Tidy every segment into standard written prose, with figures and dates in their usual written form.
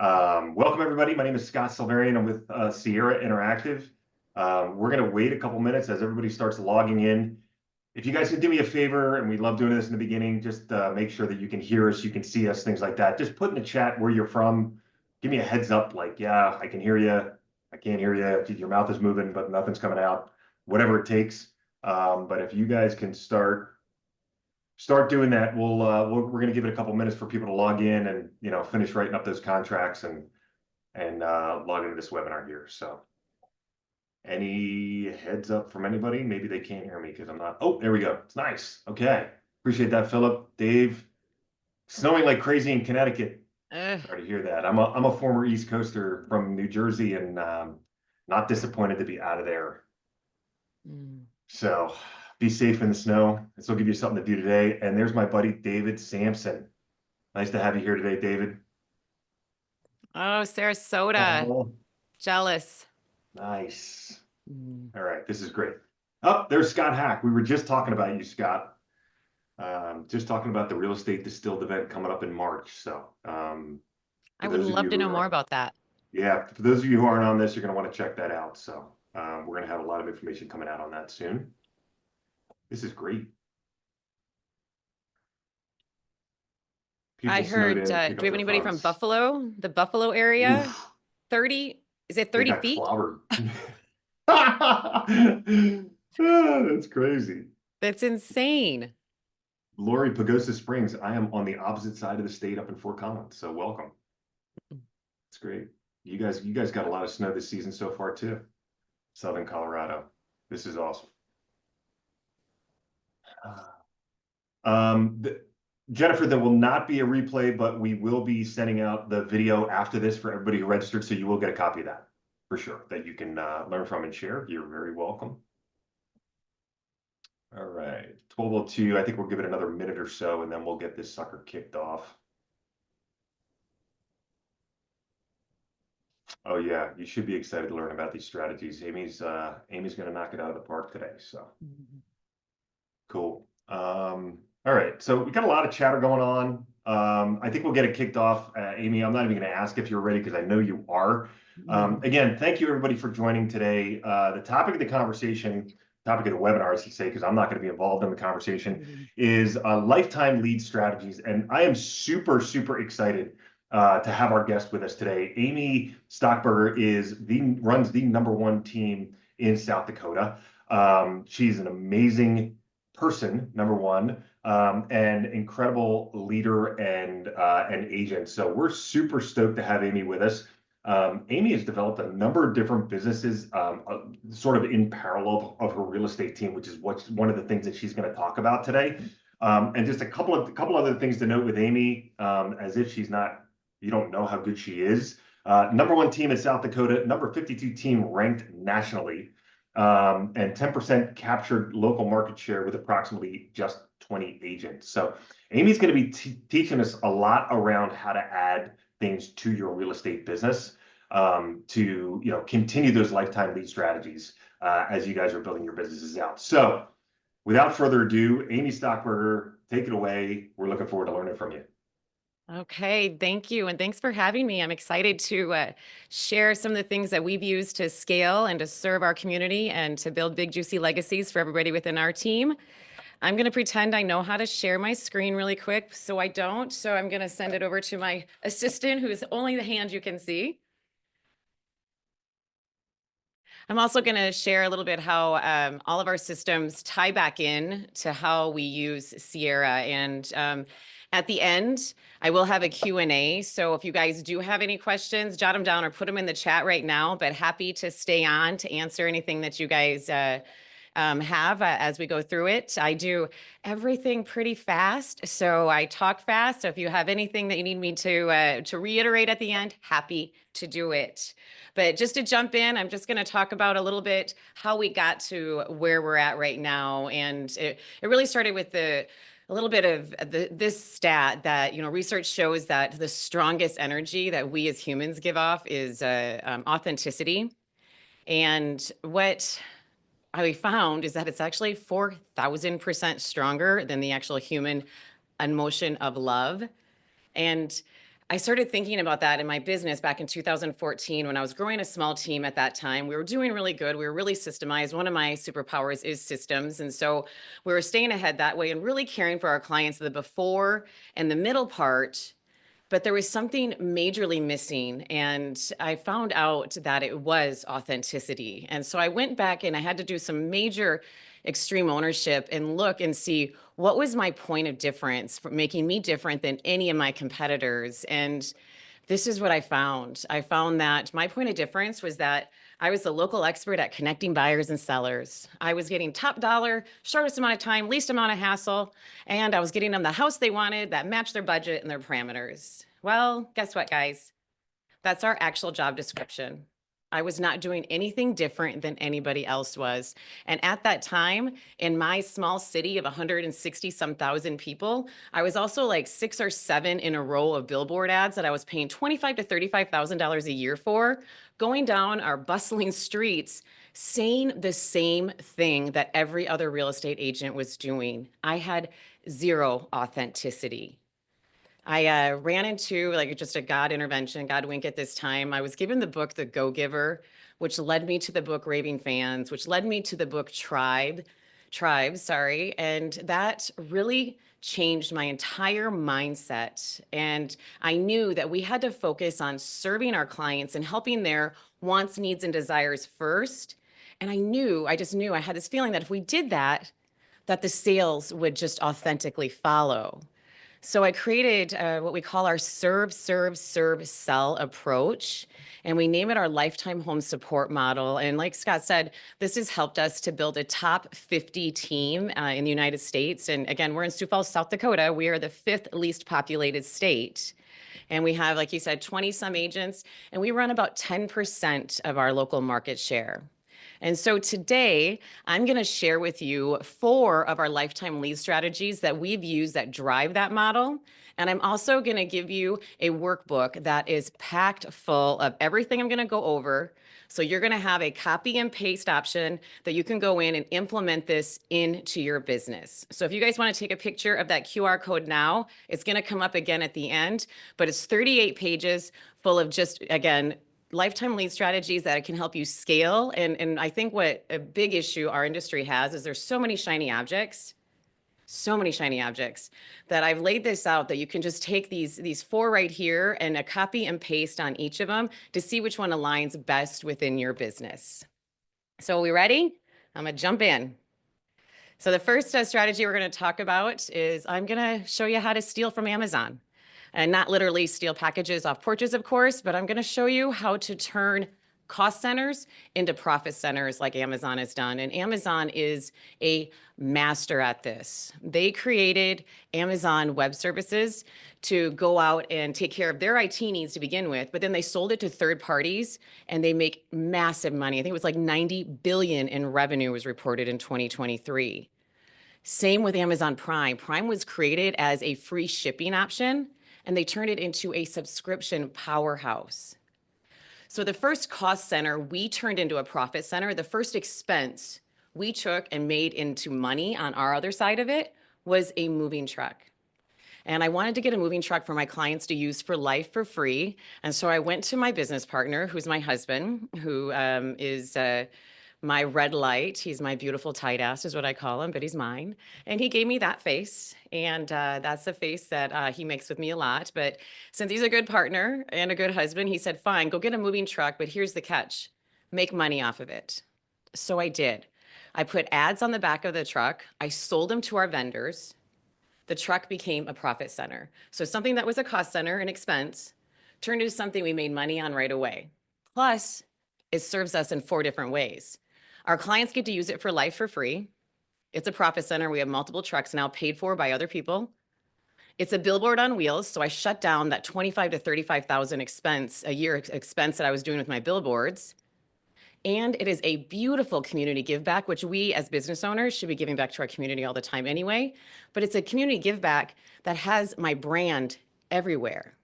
Welcome, everybody. My name is Scott Silverian. I'm with Sierra Interactive. We're going to wait a couple minutes as everybody starts logging in. If you guys can do me a favor, and we love doing this in the beginning, just make sure that you can hear us, you can see us, things like that. Just put in the chat where you're from. Give me a heads up, like, yeah, I can hear you. I can't hear you. If your mouth is moving, but nothing's coming out. Whatever it takes. But if you guys can start doing that, we're going to give it a couple minutes for people to log in and finish writing up those contracts and log into this webinar here. So any heads up from anybody? Maybe they can't hear me because I'm not. Oh, there we go. It's nice. Okay. Appreciate that, Philip. Dave, snowing like crazy in Connecticut. Sorry to hear that. I'm a former East Coaster from New Jersey and not disappointed to be out of there. So be safe in the snow. This will give you something to do today. And there's my buddy, David Sampson. Nice to have you here today, David. Oh, Sarasota. Oh, Jealous. nice. All right, this is great. Oh, there's Scott Hack. We were just talking about you, Scott. Just talking about the real estate distilled event coming up in March. So I would love to know more about that. Yeah, for those of you who aren't on this, you're going to want to check that out. So we're going to have a lot of information coming out on that soon. This is great. I heard, do we have anybody from Buffalo, the Buffalo area? Oof. 30, is it 30 feet? That's crazy. That's insane. Lori, Pagosa Springs, I am on the opposite side of the state up in Fort Collins, so welcome. It's great. You guys got a lot of snow this season so far too. Southern Colorado. This is awesome. Jennifer, there will not be a replay, but we will be sending out the video after this for everybody who registered, so you will get a copy of that for sure, that you can learn from and share. You're very welcome. All right, 12:02. I think we'll give it another minute or so, and then we'll get this sucker kicked off. Oh yeah, you should be excited to learn about these strategies. Amy's going to knock it out of the park today. So cool. All right, so we got a lot of chatter going on. I think we'll get it kicked off. Amy, I'm not even going to ask if you're ready because I know you are. Again, thank you everybody for joining today. The topic of the conversation, topic of the webinar, as you say, because I'm not going to be involved in the conversation, is lifetime lead strategies. And I am super, super excited to have our guest with us today. Amy Stockberger runs the #1 team in South Dakota. She's an amazing person, number one, and incredible leader and agent. So we're super stoked to have Amy with us. Amy has developed a number of different businesses sort of in parallel of her real estate team, which is one of the things that she's going to talk about today. And just a couple other things to note with Amy, as if you don't know how good she is. #1 team in South Dakota, number 52 team ranked nationally, and 10% captured local market share with approximately just 20 agents. So Amy's going to be teaching us a lot around how to add things to your real estate business to continue those lifetime lead strategies as you guys are building your businesses out. So without further ado, Amy Stockberger, take it away. We're looking forward to learning from you. Okay, thank you. And thanks for having me. I'm excited to share some of the things that we've used to scale and to serve our community and to build big, juicy legacies for everybody within our team. I'm going to pretend I know how to share my screen really quick, so I don't. So I'm going to send it over to my assistant, who's only the hand you can see. I'm also going to share a little bit how all of our systems tie back in to how we use Sierra. And at the end, I will have a Q&A. So if you guys do have any questions, jot them down or put them in the chat right now. But happy to stay on to answer anything that you guys have as we go through it. I do everything pretty fast, so I talk fast. So if you have anything that you need me to reiterate at the end, happy to do it. But just to jump in, I'm just going to talk about a little bit how we got to where we're at right now. And it really started with a little bit of this stat that, research shows that the strongest energy that we as humans give off is authenticity. And what I found is that it's actually 4,000% stronger than the actual human emotion of love. And I started thinking about that in my business back in 2014 when I was growing a small team at that time. We were doing really good. We were really systemized. One of my superpowers is systems. And so we were staying ahead that way and really caring for our clients, the before and the middle part. But there was something majorly missing. And I found out that it was authenticity. And so I went back and I had to do some major extreme ownership and look and see what was my point of difference for making me different than any of my competitors. And this is what I found. I found that my point of difference was that I was the local expert at connecting buyers and sellers. I was getting top dollar, shortest amount of time, least amount of hassle, and I was getting them the house they wanted that matched their budget and their parameters. Well, guess what, guys? That's our actual job description. I was not doing anything different than anybody else was. And at that time, in my small city of 160 some thousand people, I was also like 6 or 7 in a row of billboard ads that I was paying $25,000 to $35,000 a year for, going down our bustling streets, saying the same thing that every other real estate agent was doing. I had zero authenticity. I ran into like just a God intervention, God wink at this time. I was given the book, The Go-Giver, which led me to the book Raving Fans, which led me to the book Tribes, sorry. And that really changed my entire mindset. And I knew that we had to focus on serving our clients and helping their wants, needs, and desires first. And I just knew I had this feeling that if we did that, that the sales would just authentically follow. So I created what we call our serve, sell approach, and we name it our lifetime home support model. And like Scott said, this has helped us to build a top 50 team in the United States. And again, we're in Sioux Falls, South Dakota. We are the 5th least populated state. And we have, like you said, 20 some agents, and we run about 10% of our local market share. And so today, I'm going to share with you 4 of our lifetime lead strategies that we've used that drive that model. And I'm also going to give you a workbook that is packed full of everything I'm going to go over. So you're going to have a copy and paste option that you can go in and implement this into your business. So if you guys want to take a picture of that QR code now, it's going to come up again at the end, but it's 38 pages full of just, again, lifetime lead strategies that can help you scale. And I think what a big issue our industry has is there's so many shiny objects that I've laid this out that you can just take these 4 right here and a copy and paste on each of them to see which one aligns best within your business. So are we ready? I'm gonna jump in. So the first strategy we're gonna talk about is I'm gonna show you how to steal from Amazon. And not literally steal packages off porches, of course, but I'm going to show you how to turn cost centers into profit centers like Amazon has done. And Amazon is a master at this. They created Amazon Web Services to go out and take care of their IT needs to begin with, but then they sold it to third parties and they make massive money. I think it was like 90 billion in revenue was reported in 2023. Same with Amazon Prime. Prime was created as a free shipping option, and they turned it into a subscription powerhouse. So the first cost center we turned into a profit center. The first expense we took and made into money on our other side of it was a moving truck. And I wanted to get a moving truck for my clients to use for life for free. And so I went to my business partner, who's my husband, who is my red light. He's my beautiful tight ass is what I call him, but he's mine. And he gave me that face. And that's the face that he makes with me a lot. But since he's a good partner and a good husband, he said, fine, go get a moving truck. But here's the catch, make money off of it. So I did. I put ads on the back of the truck. I sold them to our vendors. The truck became a profit center. So something that was a cost center, an expense, turned into something we made money on right away. Plus, it serves us in 4 different ways. Our clients get to use it for life for free. It's a profit center. We have multiple trucks now paid for by other people. It's a billboard on wheels. So I shut down that 25 to 35,000 expense a year expense that I was doing with my billboards. And it is a beautiful community give back, which we as business owners should be giving back to our community all the time anyway. But it's a community give back that has my brand everywhere.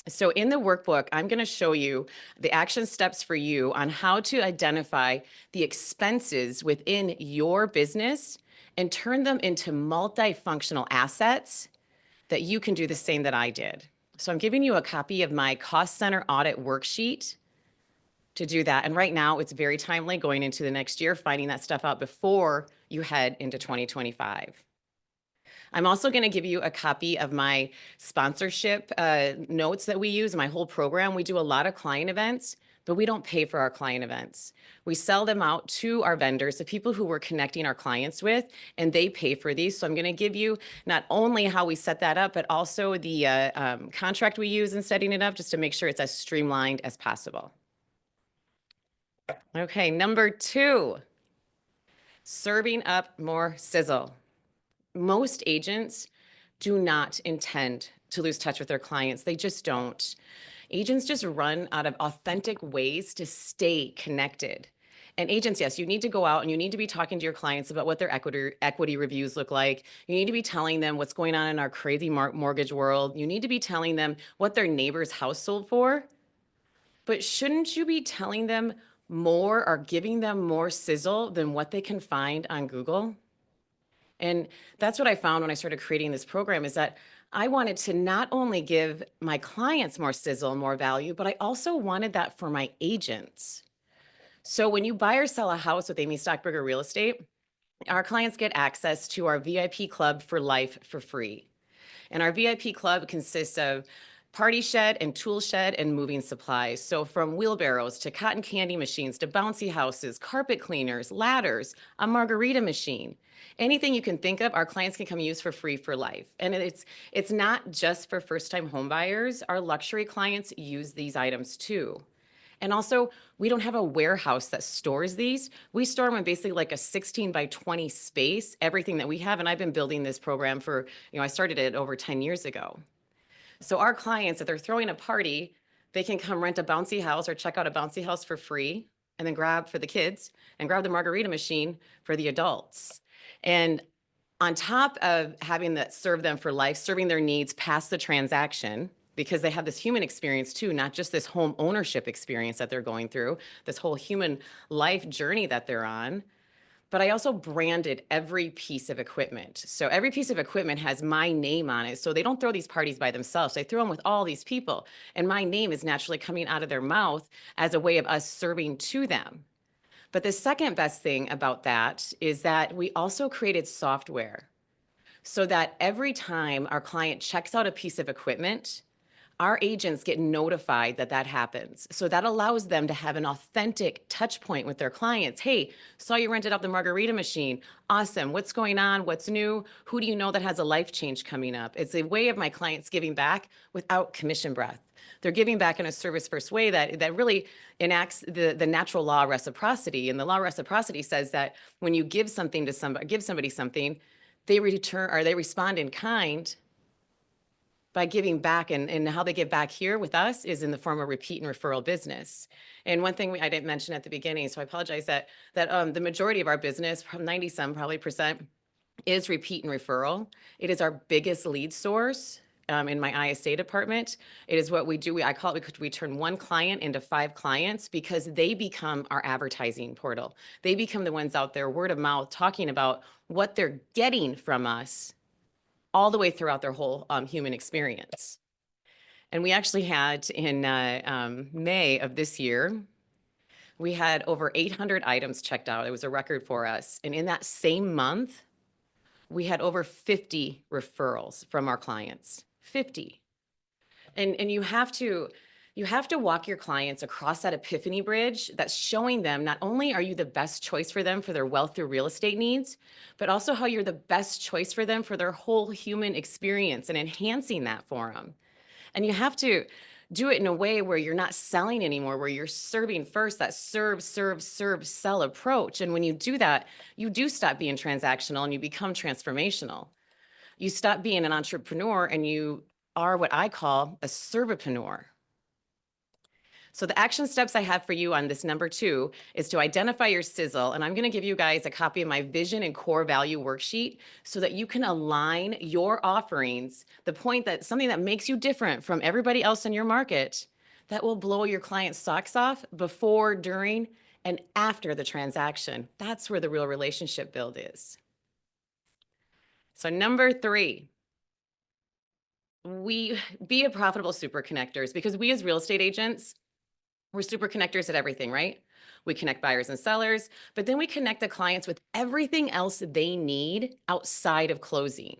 So in the workbook, I'm going to show you the action steps for you on how to identify the expenses within your business and turn them into multifunctional assets that you can do the same that I did. So I'm giving you a copy of my cost center audit worksheet to do that. And right now it's very timely going into the next year, finding that stuff out before you head into 2025. I'm also going to give you a copy of my sponsorship notes that we use, my whole program. We do a lot of client events, but we don't pay for our client events. We sell them out to our vendors, the people who we're connecting our clients with, and they pay for these. So I'm going to give you not only how we set that up, but also the contract we use in setting it up, just to make sure it's as streamlined as possible. Okay, number 2, serving up more sizzle. Most agents do not intend to lose touch with their clients. They just don't. Agents just run out of authentic ways to stay connected. And agents, yes, you need to go out and you need to be talking to your clients about what their equity reviews look like. You need to be telling them what's going on in our crazy mortgage world. You need to be telling them what their neighbor's house sold for. But shouldn't you be telling them more or giving them more sizzle than what they can find on Google? And that's what I found when I started creating this program, is that I wanted to not only give my clients more sizzle and more value, but I also wanted that for my agents. So when you buy or sell a house with Amy Stockberger Real Estate, our clients get access to our VIP club for life for free. And our VIP club consists of party shed and tool shed and moving supplies. So from wheelbarrows to cotton candy machines to bouncy houses, carpet cleaners, ladders, a margarita machine. Anything you can think of, our clients can come use for free for life. And it's not just for first-time home buyers. Our luxury clients use these items too. And also, we don't have a warehouse that stores these. We store them in basically like a 16 by 20 space, everything that we have. And I've been building this program for, I started it over 10 years ago. So our clients, if they're throwing a party, they can come rent a bouncy house or check out a bouncy house for free, and then grab for the kids and grab the margarita machine for the adults. And on top of having that serve them for life, serving their needs past the transaction, because they have this human experience too, not just this home ownership experience that they're going through, this whole human life journey that they're on. But I also branded every piece of equipment. So every piece of equipment has my name on it. So they don't throw these parties by themselves. They throw them with all these people. And my name is naturally coming out of their mouth as a way of us serving to them. But the second best thing about that is that we also created software so that every time our client checks out a piece of equipment, our agents get notified that that happens. So that allows them to have an authentic touch point with their clients. Hey, saw you rented out the margarita machine. Awesome. What's going on? What's new? Who do you know that has a life change coming up? It's a way of my clients giving back without commission breath. They're giving back in a service-first way that really enacts the natural law of reciprocity. And the law of reciprocity says that when you give something to somebody, give somebody something, they return or they respond in kind by giving back. And how they give back here with us is in the form of repeat and referral business. And one thing I didn't mention at the beginning, so I apologize, that the majority of our business, 90-some probably percent, is repeat and referral. It is our biggest lead source. In my ISA department, it is what we do. I call it, we turn one client into 5 clients, because they become our advertising portal. They become the ones out there, word of mouth, talking about what they're getting from us all the way throughout their whole human experience. And we actually had in May of this year, we had over 800 items checked out. It was a record for us. And in that same month, we had over 50 referrals from our clients. 50. And you have to walk your clients across that epiphany bridge that's showing them not only are you the best choice for them for their wealth through real estate needs, but also how you're the best choice for them for their whole human experience and enhancing that for them. And you have to do it in a way where you're not selling anymore, where you're serving first, that serve, sell approach. And when you do that, you do stop being transactional and you become transformational. You stop being an entrepreneur and you are what I call a servapreneur. So the action steps I have for you on this number 2 is to identify your sizzle. And I'm going to give you guys a copy of my vision and core value worksheet so that you can align your offerings, the point that something that makes you different from everybody else in your market that will blow your client's socks off before, during, and after the transaction. That's where the real relationship build is. So number 3, we be a profitable super connectors, because we as real estate agents, we're super connectors at everything, right? We connect buyers and sellers, but then we connect the clients with everything else that they need outside of closing.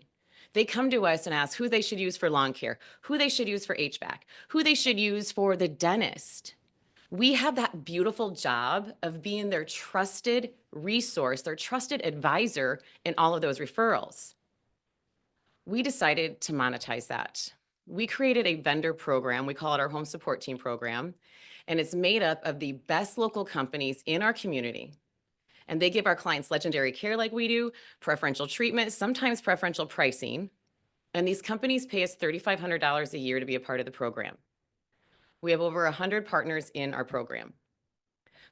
They come to us and ask who they should use for lawn care, who they should use for HVAC, who they should use for the dentist. We have that beautiful job of being their trusted resource, their trusted advisor in all of those referrals. We decided to monetize that. We created a vendor program. We call it our home support team program. And it's made up of the best local companies in our community. And they give our clients legendary care like we do, preferential treatment, sometimes preferential pricing. And these companies pay us $3,500 a year to be a part of the program. We have over 100 partners in our program.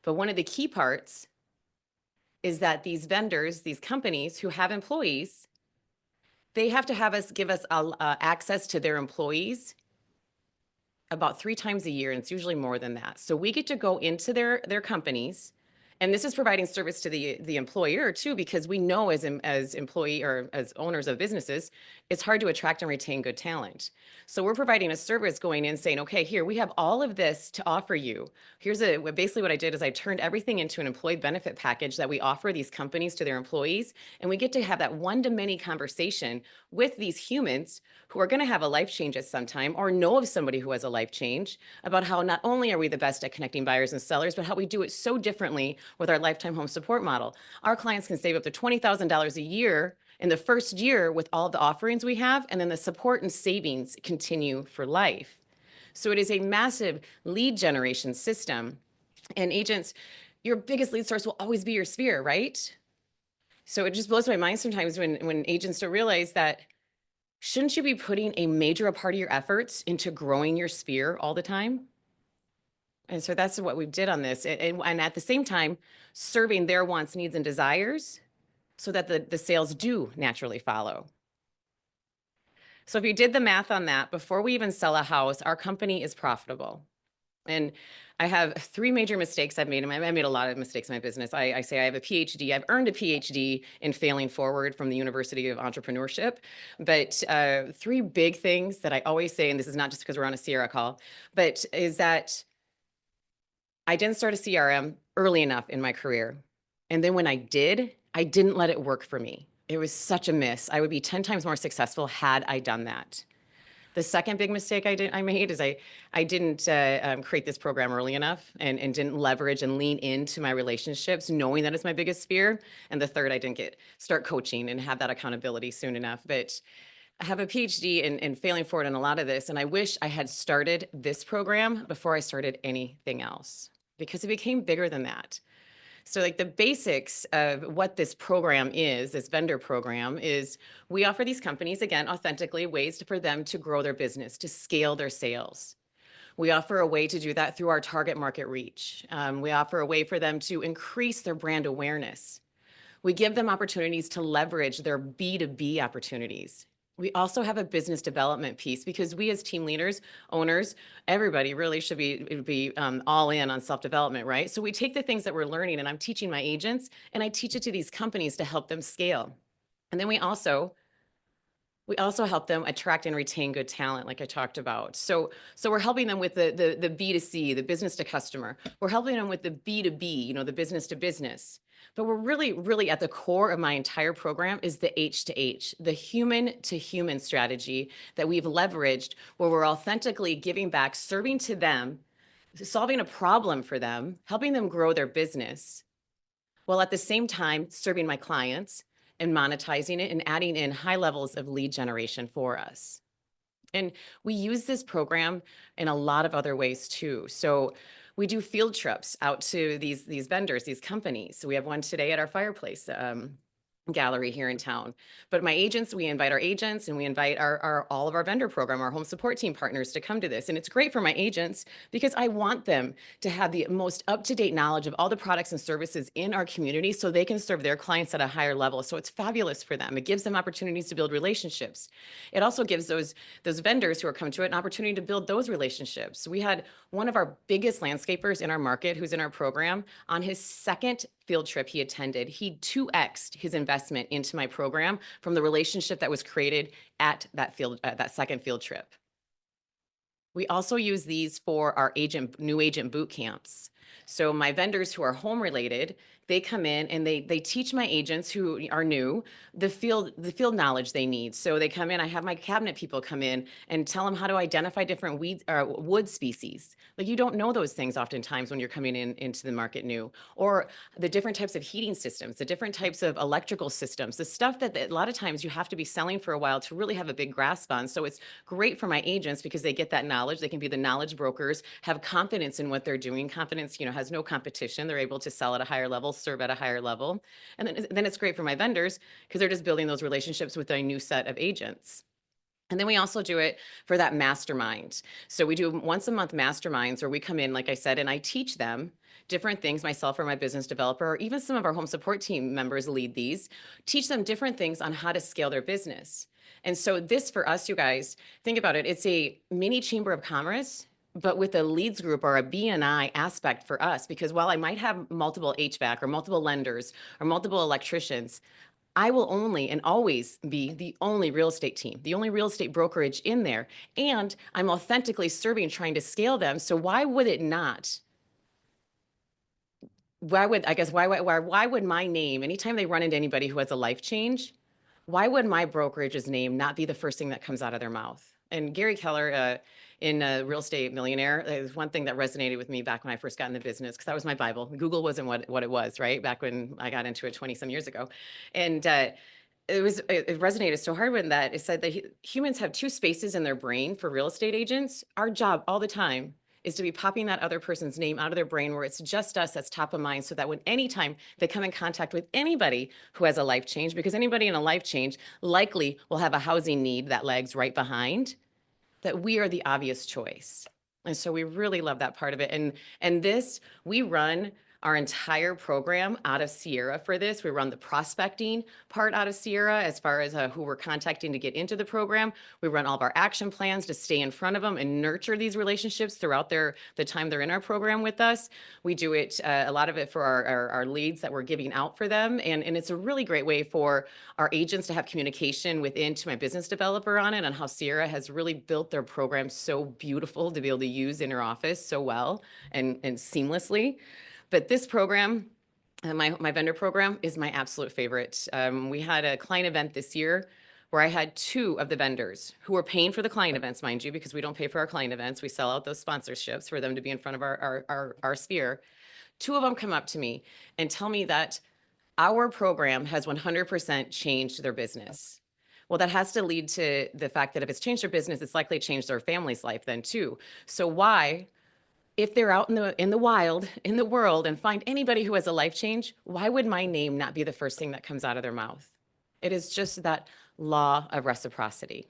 But one of the key parts is that these vendors, these companies who have employees, they have to have us give us access to their employees about 3 times a year, and it's usually more than that. So we get to go into their companies, and this is providing service to the employer too, because we know as employee or as owners of businesses, it's hard to attract and retain good talent. So we're providing a service going in saying, okay, here we have all of this to offer you. Basically what I did is I turned everything into an employee benefit package that we offer these companies to their employees, and we get to have that one-to-many conversation with these humans who are going to have a life change at some time, or know of somebody who has a life change, about how not only are we the best at connecting buyers and sellers, but how we do it so differently with our lifetime home support model. Our clients can save up to $20,000 a year in the first year with all the offerings we have, and then the support and savings continue for life. So it is a massive lead generation system. And agents, your biggest lead source will always be your sphere, right? So it just blows my mind sometimes when agents don't realize that, shouldn't you be putting a major part of your efforts into growing your sphere all the time? And so that's what we did on this. And at the same time, serving their wants, needs, and desires so that the sales do naturally follow. So if you did the math on that, before we even sell a house, our company is profitable. And I have 3 major mistakes I've made. I made a lot of mistakes in my business. I say I have a PhD. I've earned a PhD in failing forward from the University of Entrepreneurship. But 3 big things that I always say, and this is not just because we're on a Sierra call, but is that I didn't start a CRM early enough in my career. And then when I didn't let it work for me. It was such a miss. I would be 10 times more successful had I done that. The second big mistake I made is I didn't create this program early enough and didn't leverage and lean into my relationships, knowing that it's my biggest fear. And the third, I didn't start coaching and have that accountability soon enough. But I have a PhD in failing forward in a lot of this, and I wish I had started this program before I started anything else, because it became bigger than that. So like the basics of what this program is, this vendor program, is we offer these companies, again, authentically, ways for them to grow their business, to scale their sales. We offer a way to do that through our target market reach. We offer a way for them to increase their brand awareness. We give them opportunities to leverage their B2B opportunities. We also have a business development piece, because we as team leaders, owners, everybody really should be all in on self-development, right? So we take the things that we're learning, and I'm teaching my agents, and I teach it to these companies to help them scale. And then we also help them attract and retain good talent, like I talked about. So we're helping them with the B2C, the business to customer. We're helping them with the B2B, the business to business. But we're really at the core of my entire program is the H to H, the human to human strategy that we've leveraged, where we're authentically giving back, serving to them, solving a problem for them, helping them grow their business, while at the same time serving my clients and monetizing it and adding in high levels of lead generation for us. And we use this program in a lot of other ways too. So we do field trips out to these vendors, these companies. So we have one today at our fireplace gallery here in town. But my agents, we invite our agents, and we invite all of our vendor program, our home support team partners, to come to this. And it's great for my agents because I want them to have the most up-to-date knowledge of all the products and services in our community so they can serve their clients at a higher level. So it's fabulous for them. It gives them opportunities to build relationships. It also gives those vendors who are coming to it an opportunity to build those relationships. We had one of our biggest landscapers in our market who's in our program. On his second field trip he attended, he 2x'd his investment investment into my program from the relationship that was created at that second field trip. We also use these for our new agent boot camps. So my vendors who are home related, they come in and they teach my agents who are new the field knowledge they need. So they come in, I have my cabinet people come in and tell them how to identify different wood species. Like, you don't know those things oftentimes when you're coming into the market new, or the different types of heating systems, the different types of electrical systems, the stuff that a lot of times you have to be selling for a while to really have a big grasp on. So it's great for my agents because they get that knowledge. They can be the knowledge brokers, have confidence in what they're doing. Confidence, has no competition. They're able to sell at a higher level, serve at a higher level. And then it's great for my vendors because they're just building those relationships with a new set of agents. And then we also do it for that mastermind. So we do once a month masterminds where we come in, like I said, and I teach them different things, myself or my business developer, or even some of our home support team members lead these, teach them different things on how to scale their business. And so this, for us, you guys, think about it. It's a mini chamber of commerce, but with a leads group or a BNI aspect for us, because while I might have multiple HVAC or multiple lenders or multiple electricians, I will only and always be the only real estate team, the only real estate brokerage in there. And I'm authentically serving, trying to scale them. So why would it not? Why would my name, anytime they run into anybody who has a life change, why would my brokerage's name not be the first thing that comes out of their mouth? And Gary Keller, in Real Estate Millionaire, is one thing that resonated with me back when I first got in the business, because that was my Bible. Google wasn't what it was, right? Back when I got into it 20 some years ago. And it resonated so hard with that. It said that humans have two spaces in their brain for real estate agents. Our job all the time is to be popping that other person's name out of their brain where it's just us that's top of mind, so that when anytime they come in contact with anybody who has a life change, because anybody in a life change likely will have a housing need that lags right behind, that we are the obvious choice. And so we really love that part of it. And this, we run our entire program out of Sierra for this. We run the prospecting part out of Sierra as far as who we're contacting to get into the program. We run all of our action plans to stay in front of them and nurture these relationships throughout the time they're in our program with us. We do it, a lot of it for our leads that we're giving out for them. And it's a really great way for our agents to have communication to my business developer on it, on how Sierra has really built their program so beautiful to be able to use in her office so well and seamlessly. But this program, my vendor program, is my absolute favorite. We had a client event this year where I had two of the vendors who were paying for the client events, mind you, because we don't pay for our client events. We sell out those sponsorships for them to be in front of our sphere. Two of them come up to me and tell me that our program has 100% changed their business. Well, that has to lead to the fact that if it's changed their business, it's likely changed their family's life then too. So why, if they're out in the wild, in the world, and find anybody who has a life change, why would my name not be the first thing that comes out of their mouth? It is just that law of reciprocity.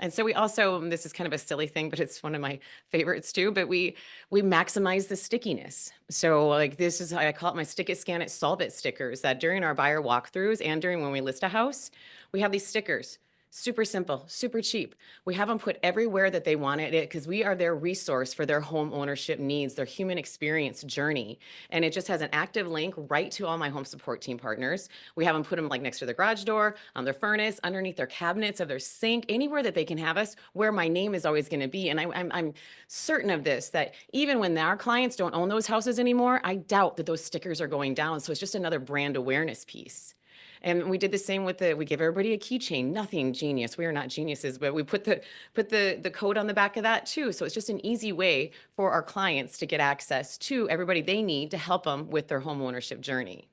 And so we also, this is kind of a silly thing, but it's one of my favorites too, but we maximize the stickiness. So like, this is, I call it my stick it, scan it, solve it stickers, that during our buyer walkthroughs and during when we list a house, we have these stickers. Super simple, super cheap. We have them put everywhere that they want it because we are their resource for their home ownership needs, their human experience journey. And it just has an active link right to all my home support team partners. We have them put them like next to their garage door, on their furnace, underneath their cabinets of their sink, anywhere that they can have us, where my name is always going to be. And I'm certain of this, that even when our clients don't own those houses anymore, I doubt that those stickers are going down. So it's just another brand awareness piece. And we did the same with we give everybody a keychain. Nothing genius. We are not geniuses, but we put the code on the back of that too. So it's just an easy way for our clients to get access to everybody they need to help them with their home ownership journey.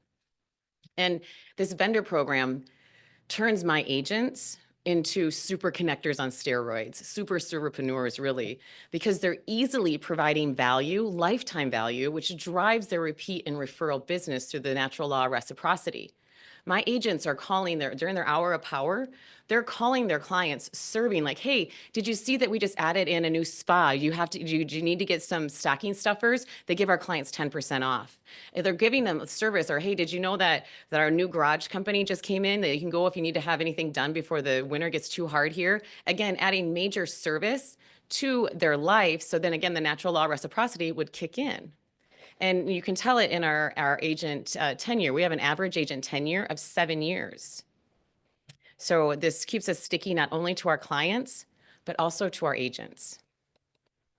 And this vendor program turns my agents into super connectors on steroids, super servapreneurs really, because they're easily providing value, lifetime value, which drives their repeat and referral business through the natural law of reciprocity. My agents are calling during their hour of power, they're calling their clients, serving like, hey, did you see that we just added in a new spa? Do you need to get some stocking stuffers? They give our clients 10% off. If they're giving them a service, or hey, did you know that our new garage company just came in, that you can go if you need to have anything done before the winter gets too hard here? Again, adding major service to their life. So then again, the natural law of reciprocity would kick in. And you can tell it in our agent tenure. We have an average agent tenure of 7 years. So this keeps us sticky not only to our clients, but also to our agents.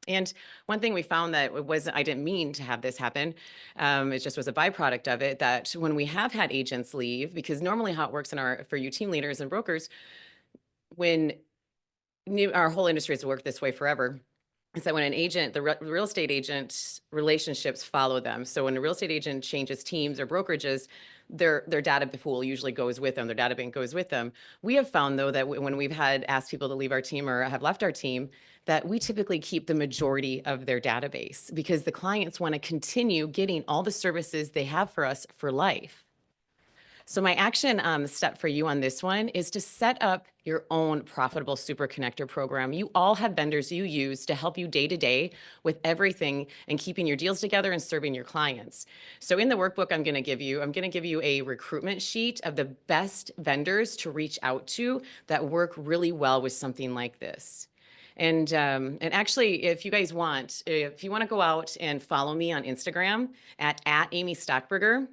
And one thing we found that I didn't mean to have this happen. It just was a byproduct of it, that when we have had agents leave, because normally how it works for you team leaders and brokers, when our whole industry has worked this way forever, is that when an agent, the real estate agent relationships follow them. So when a real estate agent changes teams or brokerages, their data pool usually goes with them. Their data bank goes with them. We have found, though, that when we've had asked people to leave our team or have left our team, that we typically keep the majority of their database because the clients want to continue getting all the services they have for us for life. So my action step for you on this one is to set up your own profitable super connector program. You all have vendors you use to help you day to day with everything and keeping your deals together and serving your clients. So in the workbook I'm going to give you a recruitment sheet of the best vendors to reach out to that work really well with something like this. And actually, if you guys want, if you want to go out and follow me on Instagram at Amy Stockberger,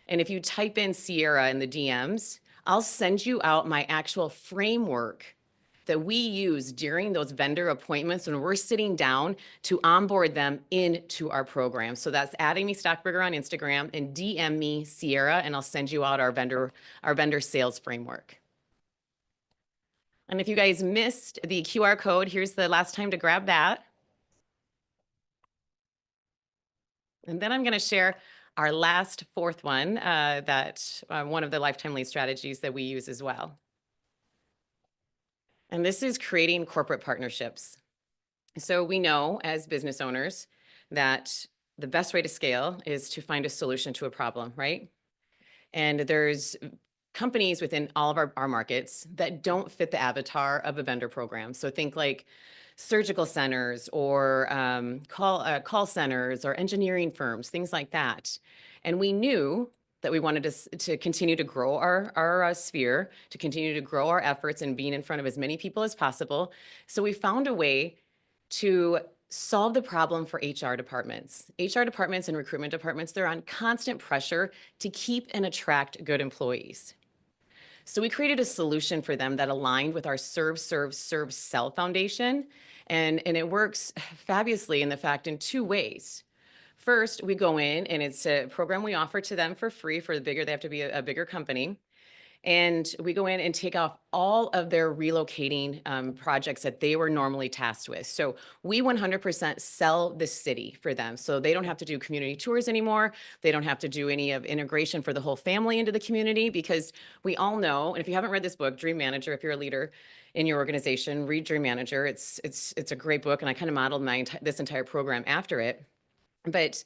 and if you type in Sierra in the DMs, I'll send you out my actual framework that we use during those vendor appointments when we're sitting down to onboard them into our program. So that's at Amy Stockberger on Instagram and DM me Sierra, and I'll send you out our vendor sales framework. And if you guys missed the QR code, here's the last time to grab that. And then I'm going to share our last fourth one, one of the lifetime lead strategies that we use as well. And this is creating corporate partnerships. So we know as business owners that the best way to scale is to find a solution to a problem, right? And there's companies within all of our markets that don't fit the avatar of a vendor program. So think like surgical centers or call centers or engineering firms, things like that. And we knew that we wanted to continue to grow our sphere, to continue to grow our efforts and being in front of as many people as possible. So we found a way to solve the problem for HR departments. HR departments and recruitment departments, they're on constant pressure to keep and attract good employees. So we created a solution for them that aligned with our Serve, Sell foundation. And it works fabulously in 2 ways. First, we go in and it's a program we offer to them for free for they have to be a bigger company. And we go in and take off all of their relocating projects that they were normally tasked with. So we 100% sell the city for them. So they don't have to do community tours anymore. They don't have to do any of integration for the whole family into the community, because we all know, and if you haven't read this book, Dream Manager, if you're a leader in your organization, read Dream Manager. It's a great book, and I kind of modeled this entire program after it. But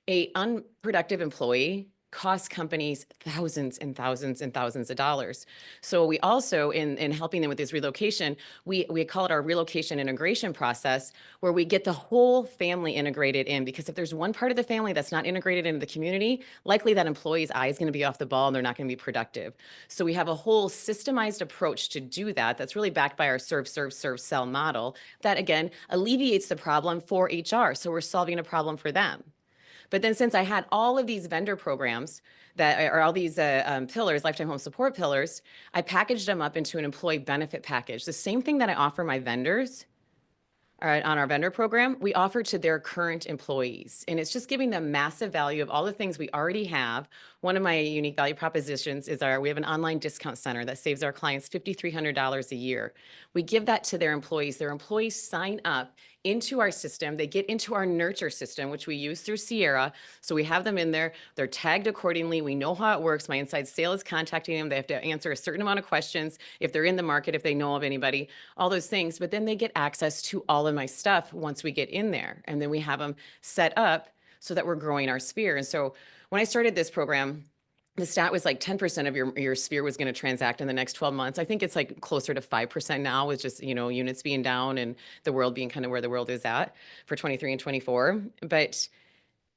a unproductive employee costs companies thousands and thousands and thousands of dollars. So we also, in helping them with this relocation, we call it our relocation integration process, where we get the whole family integrated in, because if there's one part of the family that's not integrated into the community, likely that employee's eye is going to be off the ball and they're not going to be productive. So we have a whole systemized approach to do that. That's really backed by our Serve, Sell model that, again, alleviates the problem for HR. So we're solving a problem for them. But then since I had all of these vendor programs that are all these pillars, lifetime home support pillars, I packaged them up into an employee benefit package. The same thing that I offer my vendors on our vendor program, we offer to their current employees. And it's just giving them massive value of all the things we already have. One of my unique value propositions is we have an online discount center that saves our clients $5,300 a year. We give that to their employees. Their employees sign up into our system. They get into our nurture system, which we use through Sierra. So we have them in there. They're tagged accordingly. We know how it works. My inside sale is contacting them. They have to answer a certain amount of questions if they're in the market, if they know of anybody, all those things. But then they get access to all of my stuff once we get in there. And then we have them set up so that we're growing our sphere. And so when I started this program, the stat was like 10% of your sphere was going to transact in the next 12 months. I think it's like closer to 5% now, with just, units being down and the world being kind of where the world is at for 23 and 24. But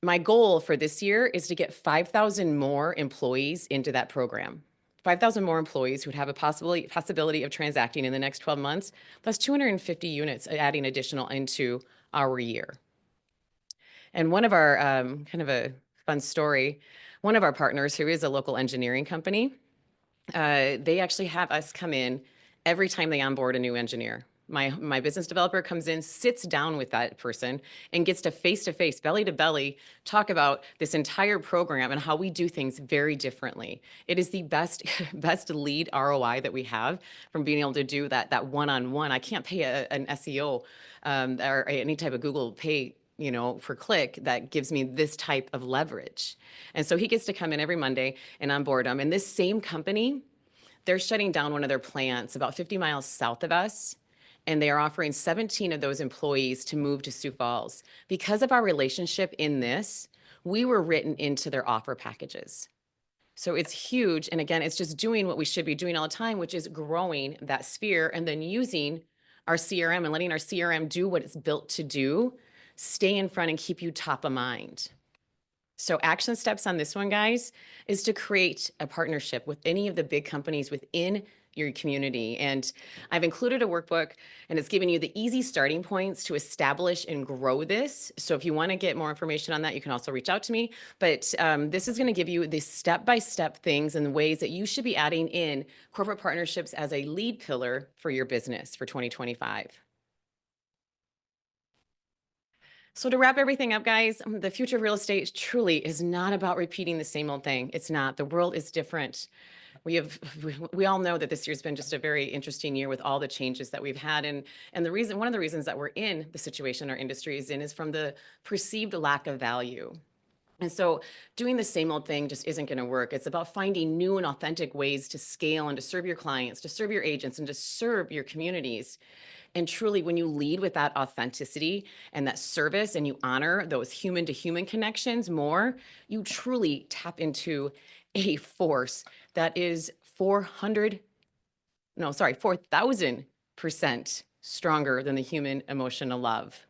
my goal for this year is to get 5,000 more employees into that program. 5,000 more employees who'd have a possibility of transacting in the next 12 months, plus 250 units adding additional into our year. And one of our kind of a fun story, one of our partners who is a local engineering company, they actually have us come in every time they onboard a new engineer. My business developer comes in, sits down with that person, and gets to face, belly to belly, talk about this entire program and how we do things very differently. It is the best best lead ROI that we have from being able to do that one-on-one. I can't pay an SEO or any type of Google pay, you know, for click that gives me this type of leverage. And so he gets to come in every Monday and onboard them. And this same company, they're shutting down one of their plants about 50 miles south of us. And they are offering 17 of those employees to move to Sioux Falls. Because of our relationship in this, we were written into their offer packages. So it's huge. And again, it's just doing what we should be doing all the time, which is growing that sphere and then using our CRM and letting our CRM do what it's built to do, stay in front and keep you top of mind. So action steps on this one, guys, is to create a partnership with any of the big companies within your community. And I've included a workbook, and it's giving you the easy starting points to establish and grow this. So if you want to get more information on that, you can also reach out to me. But this is going to give you the step-by-step things and the ways that you should be adding in corporate partnerships as a lead pillar for your business for 2025. So to wrap everything up, guys, the future of real estate truly is not about repeating the same old thing. It's not. The world is different. We all know that this year's been just a very interesting year with all the changes that we've had. And one of the reasons that we're in the situation our industry is in is from the perceived lack of value. And so doing the same old thing just isn't going to work. It's about finding new and authentic ways to scale and to serve your clients, to serve your agents, and to serve your communities. And truly, when you lead with that authenticity and that service and you honor those human to human connections more, you truly tap into a force that is 4,000% stronger than the human emotional love.